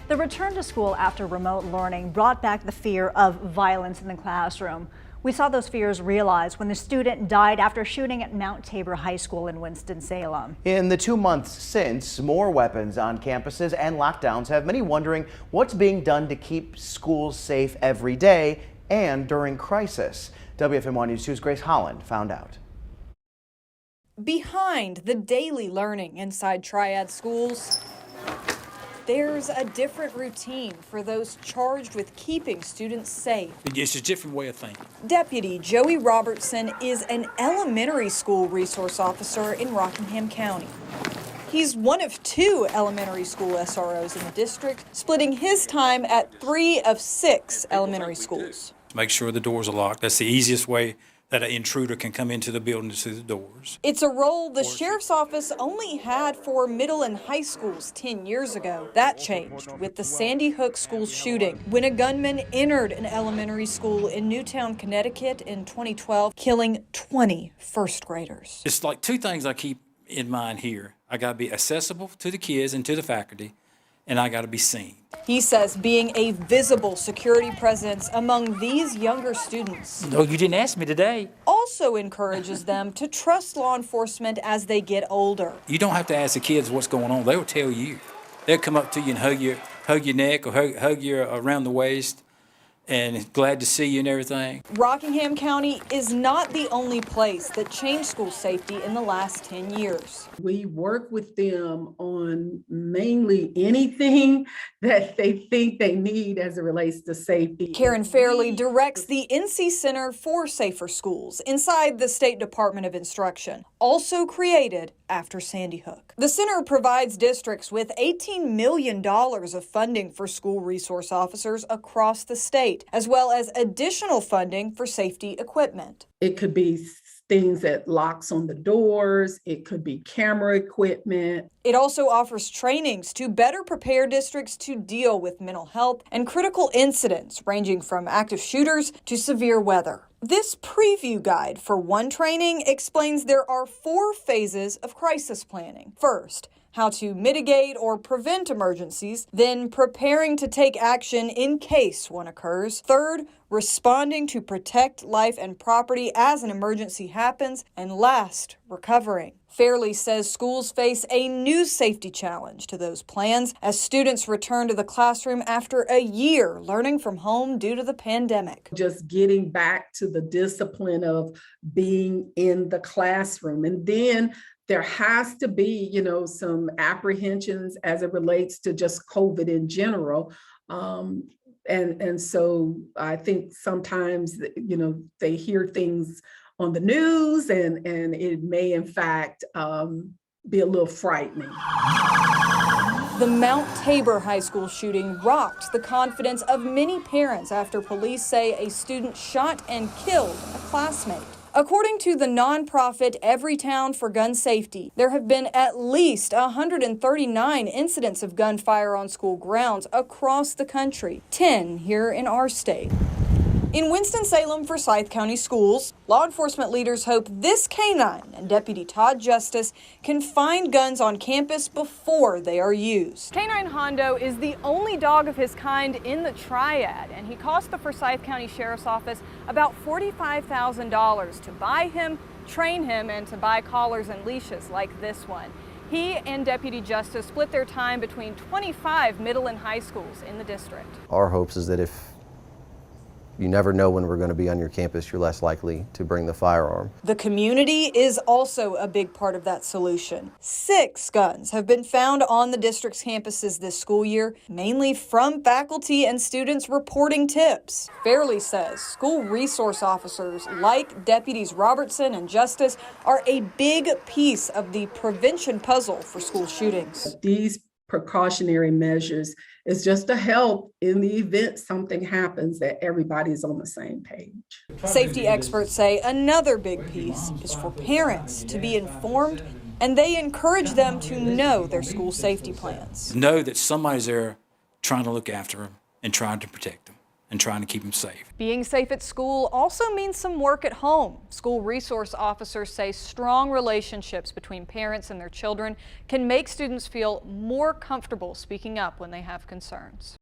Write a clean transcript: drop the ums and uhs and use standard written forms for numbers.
The return to school after remote learning brought back the fear of violence in the classroom. We saw those fears realized when the student died after shooting at Mount Tabor High School in Winston-Salem. In the 2 months since, more weapons on campuses and lockdowns have many wondering what's being done to keep schools safe every day and during crisis. WFMY News 2's Grace Holland found out. Behind the daily learning inside Triad schools, there's a different routine for those charged with keeping students safe. It's a different way of thinking. Deputy Joey Robertson is an elementary school resource officer in Rockingham County. He's one of 2 elementary school SROs in the district, splitting his time at 3 of 6 elementary schools. Make sure the doors are locked. That's the easiest way that an intruder can come into the building through the doors. It's a role the sheriff's office only had for middle and high schools 10 years ago. That changed with the Sandy Hook school shooting, when a gunman entered an elementary school in Newtown, Connecticut in 2012, killing 20 first graders. It's like 2 things I keep in mind here. I gotta be accessible to the kids and to the faculty, and I gotta be seen. He says being a visible security presence among these younger students. No, you didn't ask me today. Also encourages them to trust law enforcement as they get older. You don't have to ask the kids what's going on. They will tell you. They'll come up to you and hug your neck or hug you around the waist, and glad to see you and everything. Rockingham County is not the only place that changed school safety in the last 10 years. We work with them on mainly anything that they think they need as it relates to safety. Karen Fairley directs the NC Center for Safer Schools inside the State Department of Instruction, also created after Sandy Hook. The center provides districts with $18 million of funding for school resource officers across the state, as well as additional funding for safety equipment. It could be things that locks on the doors. It could be camera equipment. It also offers trainings to better prepare districts to deal with mental health and critical incidents ranging from active shooters to severe weather. This preview guide for one training explains there are 4 phases of crisis planning. First, how to mitigate or prevent emergencies, then preparing to take action in case one occurs. Third, responding to protect life and property as an emergency happens. And last, recovering. Fairley says schools face a new safety challenge to those plans as students return to the classroom after a year learning from home due to the pandemic. Just getting back to the discipline of being in the classroom. And then there has to be, some apprehensions as it relates to just COVID in general. And so I think sometimes, they hear things on the news and it may in fact be a little frightening. The Mount Tabor High School shooting rocked the confidence of many parents after police say a student shot and killed a classmate. According to the nonprofit Everytown for Gun Safety, there have been at least 139 incidents of gunfire on school grounds across the country, 10 here in our state. In Winston-Salem Forsyth County Schools, law enforcement leaders hope this canine and Deputy Todd Justice can find guns on campus before they are used. Canine Hondo is the only dog of his kind in the Triad, and he cost the Forsyth County Sheriff's Office about $45,000 to buy him, train him, and to buy collars and leashes like this one. He and Deputy Justice split their time between 25 middle and high schools in the district. Our hopes is that if you never know when we're going to be on your campus, you're less likely to bring the firearm. The community is also a big part of that solution. 6 guns have been found on the district's campuses this school year, mainly from faculty and students reporting tips. Fairley says school resource officers like Deputies Robertson and Justice are a big piece of the prevention puzzle for school shootings. These precautionary measures is just to help in the event something happens that everybody's on the same page. Safety experts say another big piece is for parents to be informed, and they encourage them to know their school safety plans. Know that somebody's there trying to look after them and trying to protect them. and trying to keep them safe. Being safe at school also means some work at home. School resource officers say strong relationships between parents and their children can make students feel more comfortable speaking up when they have concerns.